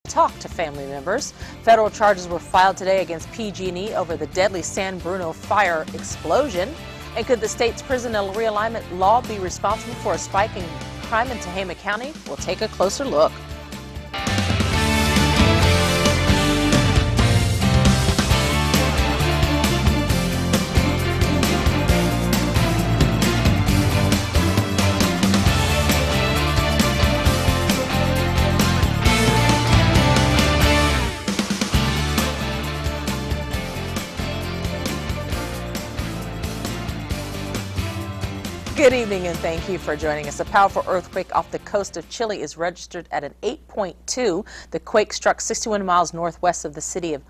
talk to family members. Federal charges were filed today against PG&E over the deadly San Bruno fire explosion. And could the state's prison realignment law be responsible for a spike in crime in Tehama County? We'll take a closer look. Good evening and thank you for joining us. A powerful earthquake off the coast of Chile is registered at an 8.2. The quake struck 61 miles northwest of the city of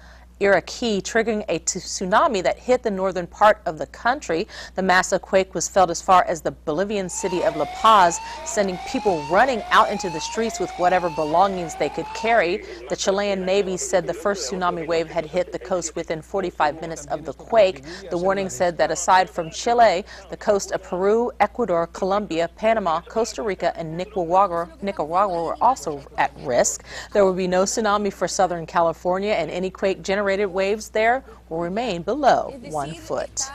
Iraqi, triggering a tsunami that hit the northern part of the country. The massive quake was felt as far as the Bolivian city of La Paz, sending people running out into the streets with whatever belongings they could carry. The Chilean Navy said the first tsunami wave had hit the coast within 45 minutes of the quake. The warning said that aside from Chile, the coast of Peru, Ecuador, Colombia, Panama, Costa Rica, and Nicaragua were also at risk. There will be no tsunami for Southern California, and any quake generated waves there will remain below 1 foot.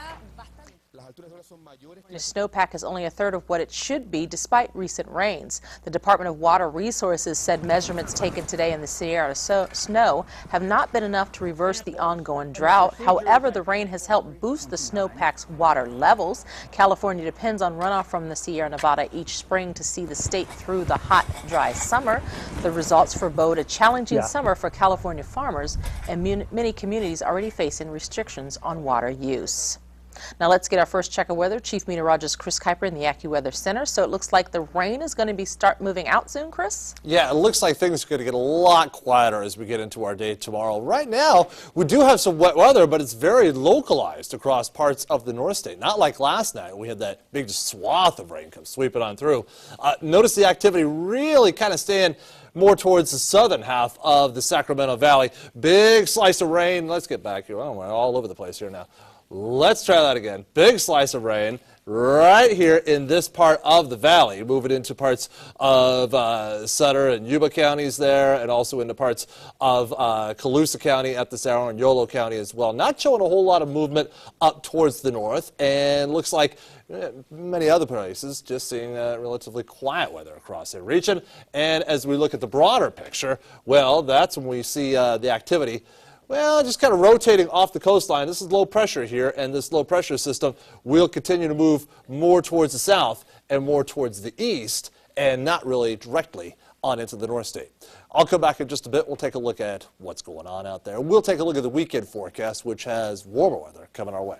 The snowpack is only a third of what it should be despite recent rains. The Department of Water Resources said measurements taken today in the Sierra snow have not been enough to reverse the ongoing drought. However, the rain has helped boost the snowpack's water levels. California depends on runoff from the Sierra Nevada each spring to see the state through the hot, dry summer. The results forebode a challenging summer for California farmers, and many communities already facing restrictions on water use. Now let's get our first check of weather. Chief Meteorologist Chris Kuiper in the AccuWeather Center. So it looks like the rain is going to start moving out soon, Chris? Yeah, it looks like things are going to get a lot quieter as we get into our day tomorrow. Right now, we do have some wet weather, but it's very localized across parts of the North State. Not like last night. We had that big swath of rain come sweeping on through. Notice the activity really kind of staying more towards the southern half of the Sacramento Valley. Big slice of rain. Let's get back here. Oh, we're all over the place here now. Let's try that again. Big slice of rain right here in this part of the valley, moving into parts of Sutter and Yuba counties there, and also into parts of Colusa County at the Cerro and Yolo County as well. Not showing a whole lot of movement up towards the north, and looks like many other places just seeing relatively quiet weather across their region. And as we look at the broader picture, well, that's when we see the activity just kind of rotating off the coastline. This is low pressure here, and this low pressure system will continue to move more towards the south and more towards the east, and not really directly on into the North State. I'll come back in just a bit. We'll take a look at what's going on out there. We'll take a look at the weekend forecast, which has warmer weather coming our way.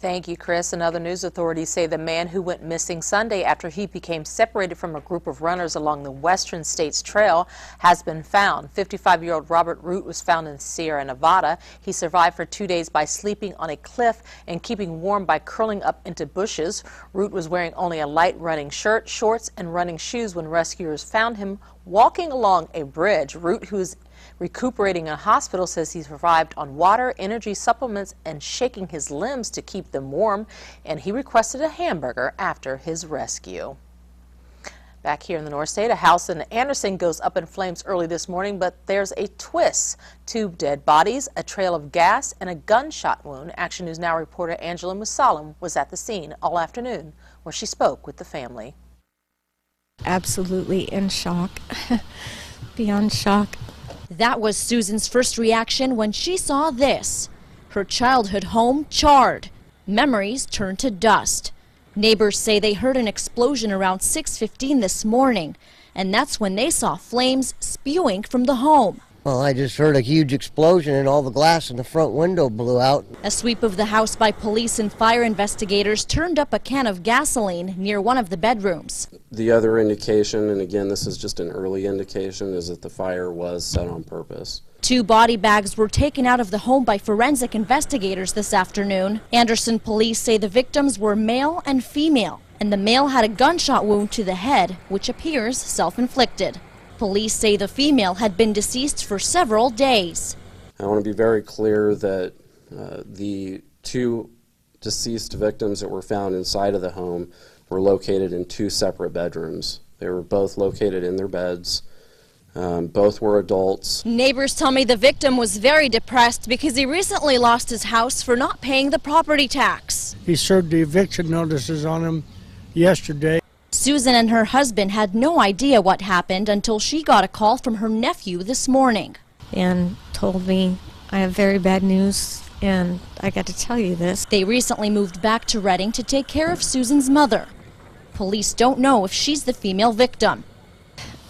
Thank you, Chris. And other news, authorities say the man who went missing Sunday after he became separated from a group of runners along the Western States Trail has been found. 55-year-old Robert Root was found in Sierra Nevada. He survived for 2 days by sleeping on a cliff and keeping warm by curling up into bushes. Root was wearing only a light running shirt, shorts, and running shoes when rescuers found him walking along a bridge. Root, who's recuperating in a hospital, says he survived on water, energy supplements, and shaking his limbs to keep them warm, and he requested a hamburger after his rescue. Back here in the North State, a house in Anderson goes up in flames early this morning, but there's a twist. 2 dead bodies, a trail of gas, and a gunshot wound. Action News Now reporter Angela Musalam was at the scene all afternoon, where she spoke with the family. Absolutely in shock, beyond shock. That was Susan's first reaction when she saw this. Her childhood home charred. Memories turned to dust. Neighbors say they heard an explosion around 6:15 this morning, and that's when they saw flames spewing from the home. Well, I just heard a huge explosion and all the glass in the front window blew out. A sweep of the house by police and fire investigators turned up a can of gasoline near one of the bedrooms. The other indication, and again this is just an early indication, is that the fire was set on purpose. 2 body bags were taken out of the home by forensic investigators this afternoon. Anderson police say the victims were male and female, and the male had a gunshot wound to the head, which appears self-inflicted. Police say the female had been deceased for several days. I want to be very clear that the 2 deceased victims that were found inside of the home were located in 2 separate bedrooms. They were both located in their beds. Both were adults. Neighbors tell me the victim was very depressed because he recently lost his house for not paying the property tax. He served the eviction notices on him yesterday. Susan and her husband had no idea what happened until she got a call from her nephew this morning. And told me, I have very bad news and I got to tell you this. They recently moved back to Reading to take care of Susan's mother. Police don't know if she's the female victim.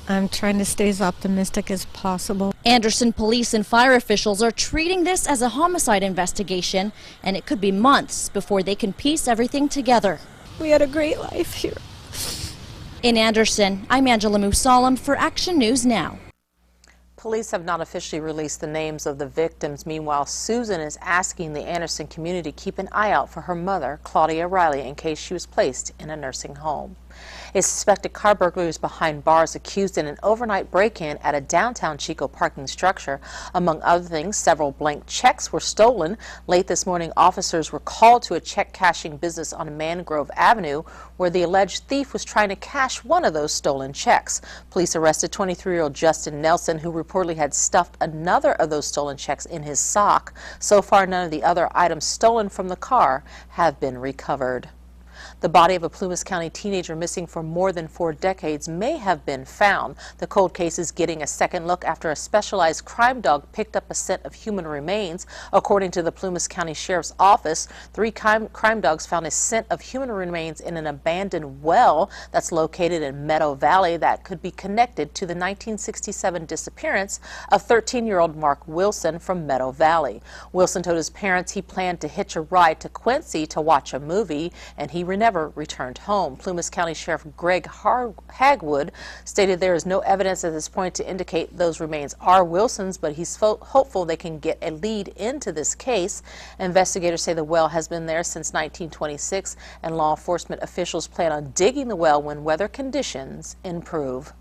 I'm trying to stay as optimistic as possible. Anderson police and fire officials are treating this as a homicide investigation, and it could be months before they can piece everything together. We had a great life here. In Anderson, I'm Angela Musalam for Action News Now. Police have not officially released the names of the victims. Meanwhile, Susan is asking the Anderson community to keep an eye out for her mother, Claudia Riley, in case she was placed in a nursing home. A suspected car burglar is behind bars accused in an overnight break-in at a downtown Chico parking structure. Among other things, several blank checks were stolen. Late this morning, officers were called to a check-cashing business on Mangrove Avenue where the alleged thief was trying to cash one of those stolen checks. Police arrested 23-year-old Justin Nelson, who reportedly had stuffed another of those stolen checks in his sock. So far, none of the other items stolen from the car have been recovered. The body of a Plumas County teenager missing for more than 4 decades may have been found. The cold case is getting a second look after a specialized crime dog picked up a scent of human remains. According to the Plumas County Sheriff's Office, 3 crime dogs found a scent of human remains in an abandoned well that's located in Meadow Valley that could be connected to the 1967 disappearance of 13-year-old Mark Wilson from Meadow Valley. Wilson told his parents he planned to hitch a ride to Quincy to watch a movie, and he never returned home. Plumas County Sheriff Greg Hagwood stated there is no evidence at this point to indicate those remains are Wilson's, but he's hopeful they can get a lead into this case. Investigators say the well has been there since 1926, and law enforcement officials plan on digging the well when weather conditions improve.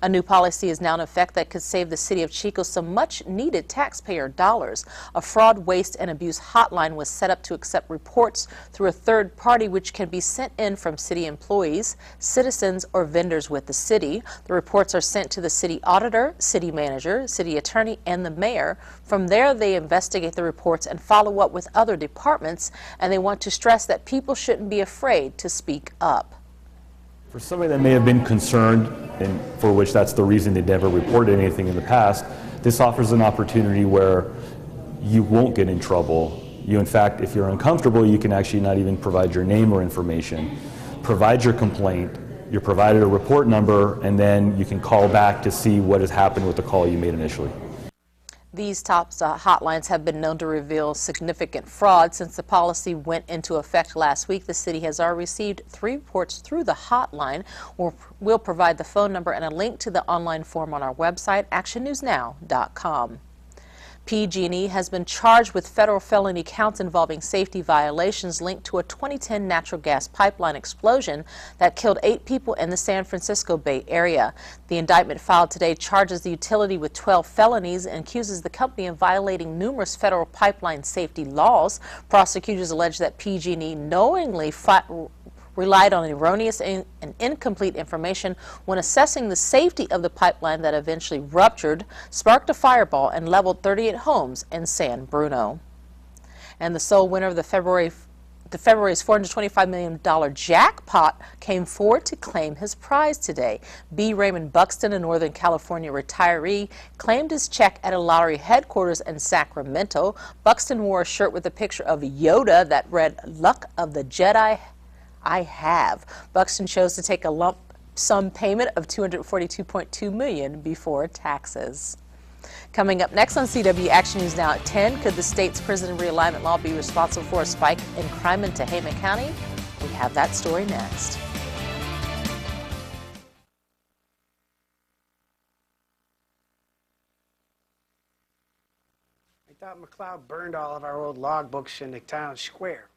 A new policy is now in effect that could save the city of Chico some much-needed taxpayer dollars. A fraud, waste, and abuse hotline was set up to accept reports through a third party which can be sent in from city employees, citizens, or vendors with the city. The reports are sent to the city auditor, city manager, city attorney, and the mayor. From there, they investigate the reports and follow up with other departments, and they want to stress that people shouldn't be afraid to speak up. For somebody that may have been concerned, and for which that's the reason they never reported anything in the past, this offers an opportunity where you won't get in trouble. You, in fact, if you're uncomfortable, you can actually not even provide your name or information. Provide your complaint, you're provided a report number, and then you can call back to see what has happened with the call you made initially. These top hotlines have been known to reveal significant fraud. Since the policy went into effect last week, the city has already received 3 reports through the hotline. We'll provide the phone number and a link to the online form on our website, actionnewsnow.com. PG&E has been charged with federal felony counts involving safety violations linked to a 2010 natural gas pipeline explosion that killed 8 people in the San Francisco Bay Area. The indictment filed today charges the utility with 12 felonies and accuses the company of violating numerous federal pipeline safety laws. Prosecutors allege that PG&E knowingly relied on erroneous and incomplete information when assessing the safety of the pipeline that eventually ruptured, sparked a fireball, and leveled 38 homes in San Bruno. And the sole winner of the February's $425 million jackpot came forward to claim his prize today. B. Raymond Buxton, a Northern California retiree, claimed his check at a lottery headquarters in Sacramento. Buxton wore a shirt with a picture of Yoda that read, "Luck of the Jedi I have." Buxton chose to take a lump sum payment of $242.2 million before taxes. Coming up next on CW Action News Now at 10, could the state's prison realignment law be responsible for a spike in crime in Tehama County? We have that story next. I thought McLeod burned all of our old logbooks in the town square.